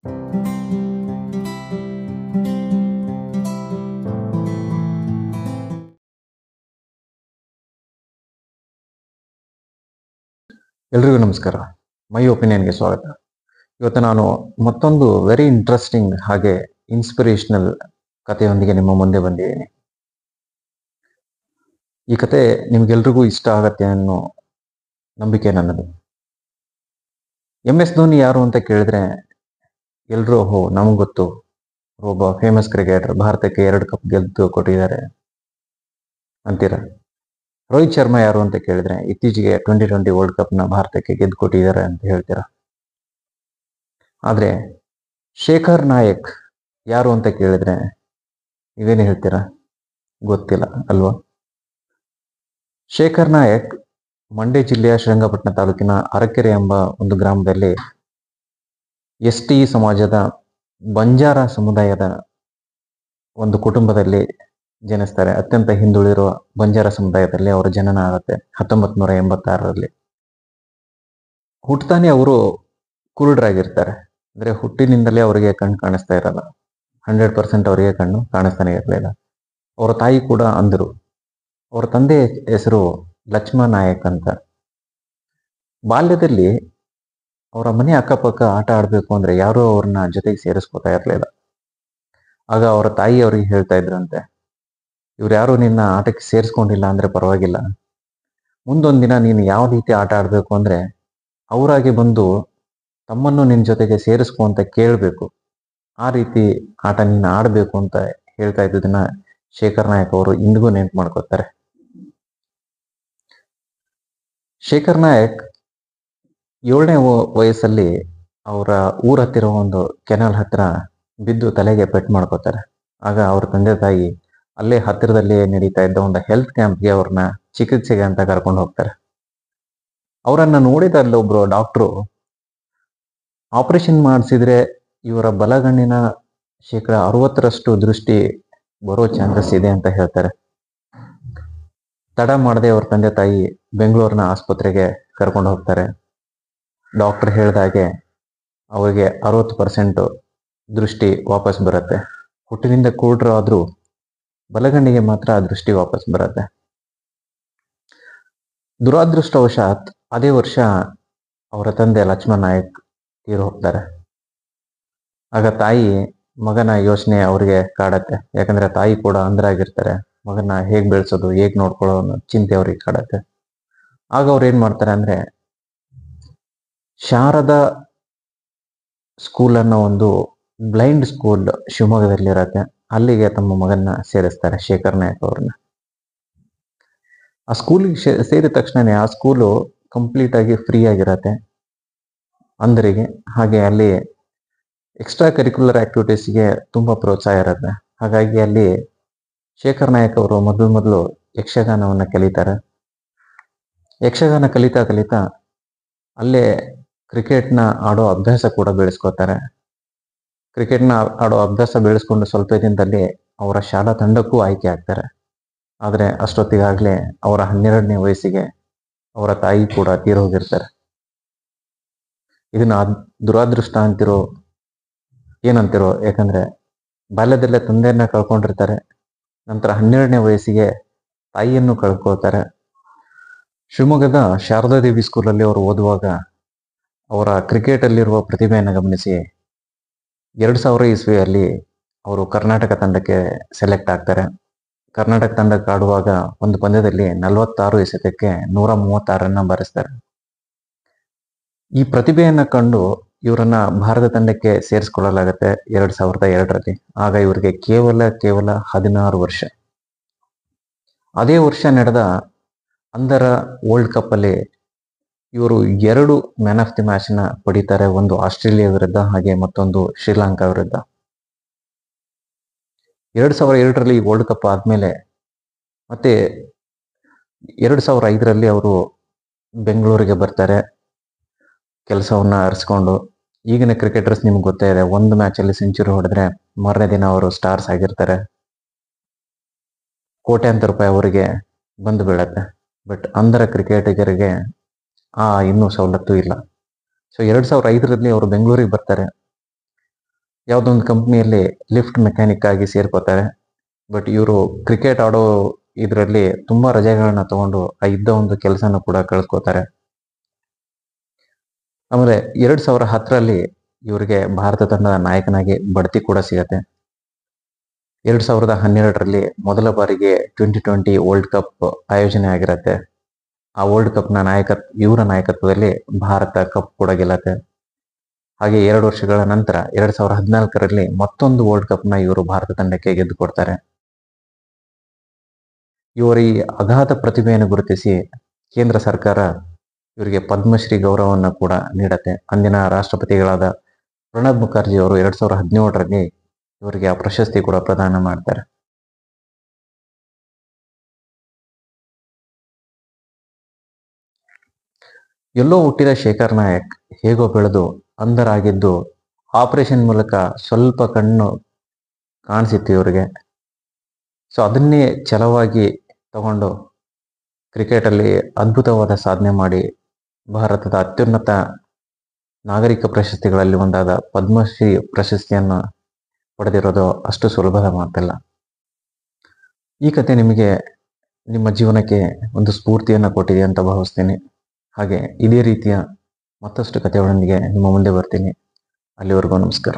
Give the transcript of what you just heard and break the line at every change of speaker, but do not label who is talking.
ಎಲ್ರಿಗೂ ನಮಸ್ಕಾರ. ಮೈ ಒಪಿನಿಯನ್ಗೆ ಸ್ವಾಗತ. ಇವತ್ತು ನಾನು ಮತ್ತೊಂದು ವೆರಿ ಇಂಟ್ರೆಸ್ಟಿಂಗ್ ಹಾಗೆ ಇನ್ಸ್ಪಿರೇಷನಲ್ ಕಥೆಯೊಂದಿಗೆ ನಿಮ್ಮ ಮುಂದೆ ಬಂದಿದ್ದೀನಿ. ಈ ಕತೆ ನಿಮ್ಗೆಲ್ರಿಗೂ ಇಷ್ಟ ಆಗತ್ತೆ ಅನ್ನೋ ನಂಬಿಕೆ ನನ್ನದು. MS ಧೋನಿ ಯಾರು ಅಂತ ಕೇಳಿದ್ರೆ ಎಲ್ರೂ ನಮಗೆ ಗೊತ್ತು, ಒಬ್ಬ ಫೇಮಸ್ ಕ್ರಿಕೆಟರ್, ಭಾರತಕ್ಕೆ 2 ಕಪ್ ಗೆದ್ದು ಕೊಟ್ಟಿದ್ದಾರೆ ಅಂತೀರ. ರೋಹಿತ್ ಶರ್ಮಾ ಯಾರು ಅಂತ ಕೇಳಿದ್ರೆ ಇತ್ತೀಚೆಗೆ 2020 ವರ್ಲ್ಡ್ ಕಪ್ನ ಭಾರತಕ್ಕೆ ಗೆದ್ದು ಕೊಟ್ಟಿದ್ದಾರೆ ಅಂತ ಹೇಳ್ತೀರಾ. ಆದ್ರೆ ಶೇಖರ್ ನಾಯಕ್ ಯಾರು ಅಂತ ಕೇಳಿದ್ರೆ ನೀವೇನು ಹೇಳ್ತೀರಾ? ಗೊತ್ತಿಲ್ಲ ಅಲ್ವಾ? ಶೇಖರ್ ನಾಯಕ್ ಮಂಡ್ಯ ಜಿಲ್ಲೆಯ ಶ್ರೀರಂಗಪಟ್ಟಣ ತಾಲೂಕಿನ ಅರಕೆರೆ ಎಂಬ ಒಂದು ಗ್ರಾಮದಲ್ಲಿ ST ಸಮಾಜದ ಬಂಜಾರ ಸಮುದಾಯದ ಒಂದು ಕುಟುಂಬದಲ್ಲಿ ಜನಿಸ್ತಾರೆ. ಅತ್ಯಂತ ಹಿಂದುಳಿರುವ ಬಂಜಾರ ಸಮುದಾಯದಲ್ಲಿ ಅವರ ಜನನ ಆಗುತ್ತೆ 1986ರಲ್ಲಿ. ಹುಟ್ಟತಾನೆ ಅವರು ಕುರುಡರಾಗಿರ್ತಾರೆ. ಅಂದ್ರೆ ಹುಟ್ಟಿನಿಂದಲೇ ಅವರಿಗೆ ಕಣ್ಣು ಕಾಣಿಸ್ತಾ ಇರಲ್ಲ. 100% ಅವರಿಗೆ ಕಣ್ಣು ಕಾಣಿಸ್ತಾನೆ ಇರಲಿಲ್ಲ. ಅವರ ತಾಯಿ ಕೂಡ ಅಂಧರು. ಅವರ ತಂದೆ ಹೆಸರು ಲಕ್ಷ್ಮಣ ನಾಯಕ್ ಅಂತ. ಬಾಲ್ಯದಲ್ಲಿ ಅವರ ಮನೆ ಅಕ್ಕಪಕ್ಕ ಆಟ ಆಡಬೇಕು ಅಂದ್ರೆ ಯಾರೂ ಅವ್ರನ್ನ ಜೊತೆಗೆ ಸೇರಿಸ್ಕೊತಾ ಇರಲಿಲ್ಲ. ಆಗ ಅವರ ತಾಯಿ ಅವರಿಗೆ ಹೇಳ್ತಾ ಇದ್ರಂತೆ, ಇವ್ರು ಯಾರು ನಿನ್ನ ಆಟಕ್ಕೆ ಸೇರಿಸ್ಕೊಂಡಿಲ್ಲ ಅಂದ್ರೆ ಪರವಾಗಿಲ್ಲ, ಮುಂದೊಂದು ದಿನ ನೀನು ಯಾವ ರೀತಿ ಆಟ ಆಡಬೇಕು ಅಂದ್ರೆ ಅವರಾಗೆ ಬಂದು ತಮ್ಮನ್ನು ನಿನ್ನ ಜೊತೆಗೆ ಸೇರಿಸ್ಕೊ ಅಂತ ಕೇಳಬೇಕು, ಆ ರೀತಿ ಆಟ ನೀನು ಆಡಬೇಕು ಅಂತ ಹೇಳ್ತಾ ಇದ್ದದನ್ನ ಶೇಖರ್ ನಾಯಕ್ ಅವರು ಇಂದಿಗೂ ನೆನ್ಪು ಮಾಡ್ಕೋತಾರೆ. ಶೇಖರ್ ನಾಯಕ್ 7ನೇ ವಯಸ್ಸಲ್ಲಿ ಅವರ ಊರ ಹತ್ತಿರ ಒಂದು ಕೆನಾಲ್ ಹತ್ರ ಬಿದ್ದು ತಲೆಗೆ ಪೆಟ್ಟು ಮಾಡ್ಕೋತಾರೆ. ಆಗ ಅವ್ರ ತಂದೆ ತಾಯಿ ಅಲ್ಲೇ ಹತ್ತಿರದಲ್ಲಿ ನಡೀತಾ ಇದ್ದ ಒಂದು ಹೆಲ್ತ್ ಕ್ಯಾಂಪ್ಗೆ ಅವ್ರನ್ನ ಚಿಕಿತ್ಸೆಗೆ ಅಂತ ಕರ್ಕೊಂಡು ಹೋಗ್ತಾರೆ. ಅವರನ್ನ ನೋಡಿದ ಅಲ್ಲೊಬ್ರು ಡಾಕ್ಟ್ರು, ಆಪರೇಷನ್ ಮಾಡಿಸಿದ್ರೆ ಇವರ ಬಲಗಣ್ಣಿನ 60% ದೃಷ್ಟಿ ಬರೋ ಚಾನ್ಸಸ್ ಇದೆ ಅಂತ ಹೇಳ್ತಾರೆ. ತಡ ಮಾಡದೆ ಅವ್ರ ತಂದೆ ತಾಯಿ ಬೆಂಗಳೂರಿನ ಆಸ್ಪತ್ರೆಗೆ ಕರ್ಕೊಂಡು ಹೋಗ್ತಾರೆ. ಡಾಕ್ಟರ್ ಹೇಳ್ದಾಗೆ ಅವರಿಗೆ 60% ದೃಷ್ಟಿ ವಾಪಸ್ ಬರುತ್ತೆ. ಹುಟ್ಟಿನಿಂದ ಕುರುಡರು ಆದ್ರೂ ಬಲಗಣ್ಣಿಗೆ ಮಾತ್ರ ಆ ದೃಷ್ಟಿ ವಾಪಸ್ ಬರುತ್ತೆ. ದುರಾದೃಷ್ಟವಶಾತ್ ಅದೇ ವರ್ಷ ಅವರ ತಂದೆ ಲಕ್ಷ್ಮಣ ನಾಯಕ್ ತೀರು ಹೋಗ್ತಾರೆ. ಆಗ ತಾಯಿ ಮಗನ ಯೋಚನೆ ಅವ್ರಿಗೆ ಕಾಡತ್ತೆ. ಯಾಕಂದ್ರೆ ತಾಯಿ ಕೂಡ ಅಂಧರಾಗಿರ್ತಾರೆ. ಮಗನ ಹೇಗ್ ಬೆಳೆಸೋದು, ಹೇಗ್ ನೋಡ್ಕೊಳ್ಳೋ ಅನ್ನೋ ಚಿಂತೆ ಅವ್ರಿಗೆ ಕಾಡತ್ತೆ. ಆಗ ಅವ್ರು ಏನ್ ಮಾಡ್ತಾರೆ ಅಂದ್ರೆ ಶಾರದಾ ಸ್ಕೂಲ್ ಅನ್ನೋ ಒಂದು ಬ್ಲೈಂಡ್ ಸ್ಕೂಲ್ ಶಿವಮೊಗ್ಗದಲ್ಲಿರತ್ತೆ. ಅಲ್ಲಿಗೆ ತಮ್ಮ ಮಗನ್ನ ಸೇರಿಸ್ತಾರೆ, ಶೇಖರ್ ನಾಯಕ್ ಅವ್ರನ್ನ. ಆ ಸ್ಕೂಲಿಗೆ ಸೇರಿದ ತಕ್ಷಣನೇ ಆ ಸ್ಕೂಲು ಕಂಪ್ಲೀಟ್ ಆಗಿ ಫ್ರೀ ಆಗಿರತ್ತೆ ಅಂಧರಿಗೆ. ಹಾಗೆ ಅಲ್ಲಿ ಎಕ್ಸ್ಟ್ರಾ ಕರಿಕ್ಯುಲರ್ ಆಕ್ಟಿವಿಟೀಸ್ಗೆ ತುಂಬಾ ಪ್ರೋತ್ಸಾಹ ಇರುತ್ತೆ. ಹಾಗಾಗಿ ಅಲ್ಲಿ ಶೇಖರ್ ನಾಯಕ್ ಅವರು ಮೊದಲು ಯಕ್ಷಗಾನವನ್ನ ಕಲಿತಾರೆ. ಯಕ್ಷಗಾನ ಕಲಿತಾ ಕಲಿತಾ ಅಲ್ಲೇ ಕ್ರಿಕೆಟ್ನ ಆಡೋ ಅಭ್ಯಾಸ ಕೂಡ ಬೆಳೆಸ್ಕೋತಾರೆ. ಕ್ರಿಕೆಟ್ನ ಆಡೋ ಅಭ್ಯಾಸ ಬೆಳೆಸ್ಕೊಂಡು ಸ್ವಲ್ಪ ದಿನದಲ್ಲಿ ಅವರ ಶಾಲಾ ತಂಡಕ್ಕೂ ಆಯ್ಕೆ ಆಗ್ತಾರೆ. ಆದರೆ ಅಷ್ಟೊತ್ತಿಗಾಗಲೇ ಅವರ 12ನೇ ವಯಸ್ಸಿಗೆ ಅವರ ತಾಯಿ ಕೂಡ ತೀರೋಗಿರ್ತಾರೆ. ಇದನ್ನ ದುರಾದೃಷ್ಟ ಅಂತಿರೋ ಏನಂತಿರೋ, ಯಾಕಂದ್ರೆ ಬಾಲ್ಯದಲ್ಲೇ ತಂದೆಯನ್ನ ಕಳ್ಕೊಂಡಿರ್ತಾರೆ. ನಂತರ 12ನೇ ವಯಸ್ಸಿಗೆ ತಾಯಿಯನ್ನು ಕಳ್ಕೊಳ್ತಾರೆ. ಶಿವಮೊಗ್ಗದ ಶಾರದಾ ದೇವಿ ಸ್ಕೂಲಲ್ಲಿ ಅವರು ಓದುವಾಗ ಅವರ ಕ್ರಿಕೆಟ್ ಅಲ್ಲಿರುವ ಪ್ರತಿಭೆಯನ್ನು ಗಮನಿಸಿ 2000 ಇಸ್ವಿಯಲ್ಲಿ ಅವರು ಕರ್ನಾಟಕ ತಂಡಕ್ಕೆ ಸೆಲೆಕ್ಟ್ ಆಗ್ತಾರೆ. ಕರ್ನಾಟಕ ತಂಡಕ್ಕೆ ಆಡುವಾಗ ಒಂದು ಪಂದ್ಯದಲ್ಲಿ 46 ಎಸೆತಕ್ಕೆ 136 ರನ್ನ ಬಾರಿಸ್ತಾರೆ. ಈ ಪ್ರತಿಭೆಯನ್ನ ಕಂಡು ಇವರನ್ನ ಭಾರತ ತಂಡಕ್ಕೆ ಸೇರಿಸ್ಕೊಳ್ಳಲಾಗತ್ತೆ 2002ರಲ್ಲಿ. ಆಗ ಇವರಿಗೆ ಕೇವಲ 16 ವರ್ಷ. ಅದೇ ವರ್ಷ ನಡೆದ ಅಂಧರ ವರ್ಲ್ಡ್ ಕಪ್ ಅಲ್ಲಿ ಇವರು 2 ಮ್ಯಾನ್ ಆಫ್ ದಿ ಮ್ಯಾಚ್ ನ ಪಡಿತಾರೆ. ಒಂದು ಆಸ್ಟ್ರೇಲಿಯಾ ವಿರುದ್ಧ, ಹಾಗೆ ಮತ್ತೊಂದು ಶ್ರೀಲಂಕಾ ವಿರುದ್ಧ. 2002ರಲ್ಲಿ ವರ್ಲ್ಡ್ ಕಪ್ ಆದ್ಮೇಲೆ ಮತ್ತೆ 2005ರಲ್ಲಿ ಅವರು ಬೆಂಗಳೂರಿಗೆ ಬರ್ತಾರೆ ಕೆಲಸವನ್ನ ಅರಸ್ಕೊಂಡು. ಈಗಿನ ಕ್ರಿಕೆಟರ್ಸ್ ನಿಮ್ಗೆ ಗೊತ್ತೇ ಇದೆ, ಒಂದು ಮ್ಯಾಚ್ ಅಲ್ಲಿ ಸೆಂಚುರಿ ಹೊಡೆದ್ರೆ ಮಾರನೇ ದಿನ ಅವರು ಸ್ಟಾರ್ಸ್ ಆಗಿರ್ತಾರೆ. ಕೋಟ್ಯಾಂತರ ರೂಪಾಯಿ ಅವರಿಗೆ ಬಂದು ಬೀಳತ್ತೆ. ಬಟ್ ಅಂಧರ ಕ್ರಿಕೆಟಿಗರಿಗೆ ಇನ್ನೂ ಸವಲತ್ತು ಇಲ್ಲ. ಸೊ 2005ರಲ್ಲಿ ಅವರು ಬೆಂಗಳೂರಿಗೆ ಬರ್ತಾರೆ. ಯಾವುದೊಂದು ಕಂಪ್ನಿಯಲ್ಲಿ ಲಿಫ್ಟ್ ಮೆಕ್ಯಾನಿಕ್ ಆಗಿ ಸೇರ್ಕೋತಾರೆ. ಬಟ್ ಇವರು ಕ್ರಿಕೆಟ್ ಆಡೋ ಇದರಲ್ಲಿ ತುಂಬಾ ರಜೆಗಳನ್ನ ತಗೊಂಡು ಆ ಇದ್ದ ಒಂದು ಕೆಲಸನ ಕೂಡ ಕಳ್ಕೋತಾರೆ. ಆಮೇಲೆ 2010ರಲ್ಲಿ ಇವರಿಗೆ ಭಾರತ ತಂಡದ ನಾಯಕನಾಗಿ ಬಡ್ತಿ ಕೂಡ ಸಿಗತ್ತೆ. 2012ರಲ್ಲಿ ಮೊದಲ ಬಾರಿಗೆ T20 ವರ್ಲ್ಡ್ ಕಪ್ ಆಯೋಜನೆ ಆಗಿರತ್ತೆ. ಆ ವರ್ಲ್ಡ್ ಕಪ್ನ ಇವರ ನಾಯಕತ್ವದಲ್ಲಿ ಭಾರತ ಕಪ್ ಕೂಡ ಗೆಲ್ಲತ್ತೆ. ಹಾಗೆ 2 ವರ್ಷಗಳ ನಂತರ 2014ರಲ್ಲಿ ಮತ್ತೊಂದು ವರ್ಲ್ಡ್ ಕಪ್ನ ಇವರು ಭಾರತ ತಂಡಕ್ಕೆ ಗೆದ್ದು ಕೊಡ್ತಾರೆ. ಇವರ ಈ ಅಗಾಧ ಪ್ರತಿಭೆಯನ್ನು ಗುರುತಿಸಿ ಕೇಂದ್ರ ಸರ್ಕಾರ ಇವರಿಗೆ ಪದ್ಮಶ್ರೀ ಗೌರವವನ್ನು ಕೂಡ ನೀಡತ್ತೆ. ಅಂದಿನ ರಾಷ್ಟ್ರಪತಿಗಳಾದ ಪ್ರಣಬ್ ಮುಖರ್ಜಿ ಅವರು 2017ರಲ್ಲಿ ಇವರಿಗೆ ಆ ಪ್ರಶಸ್ತಿ ಕೂಡ ಪ್ರದಾನ ಮಾಡ್ತಾರೆ. ಎಲ್ಲೋ ಹುಟ್ಟಿದ ಶೇಖರ್ ನಾಯಕ್ ಹೇಗೋ ಬೆಳೆದು ಅಂಧರಾಗಿದ್ದು ಆಪರೇಷನ್ ಮೂಲಕ ಸ್ವಲ್ಪ ಕಣ್ಣು ಕಾಣಿಸಿತ್ತು ಇವರಿಗೆ. ಸೊ ಅದನ್ನೇ ಛಲವಾಗಿ ತಗೊಂಡು ಕ್ರಿಕೆಟಲ್ಲಿ ಅದ್ಭುತವಾದ ಸಾಧನೆ ಮಾಡಿ ಭಾರತದ ಅತ್ಯುನ್ನತ ನಾಗರಿಕ ಪ್ರಶಸ್ತಿಗಳಲ್ಲಿ ಒಂದಾದ ಪದ್ಮಶ್ರೀ ಪ್ರಶಸ್ತಿಯನ್ನು ಪಡೆದಿರೋದು ಅಷ್ಟು ಸುಲಭದ ಮಾತಲ್ಲ. ಈ ಕತೆ ನಿಮಗೆ ನಿಮ್ಮ ಜೀವನಕ್ಕೆ ಒಂದು ಸ್ಫೂರ್ತಿಯನ್ನು ಕೊಟ್ಟಿದೆ ಅಂತ ಭಾವಿಸ್ತೀನಿ. ಹಾಗೆ ಇದೇ ರೀತಿಯ ಮತ್ತಷ್ಟು ಕಥೆಗಳೊಂದಿಗೆ ನಿಮ್ಮ ಮುಂದೆ ಬರ್ತೀನಿ. ಅಲ್ಲಿವರೆಗೂ ನಮಸ್ಕಾರ.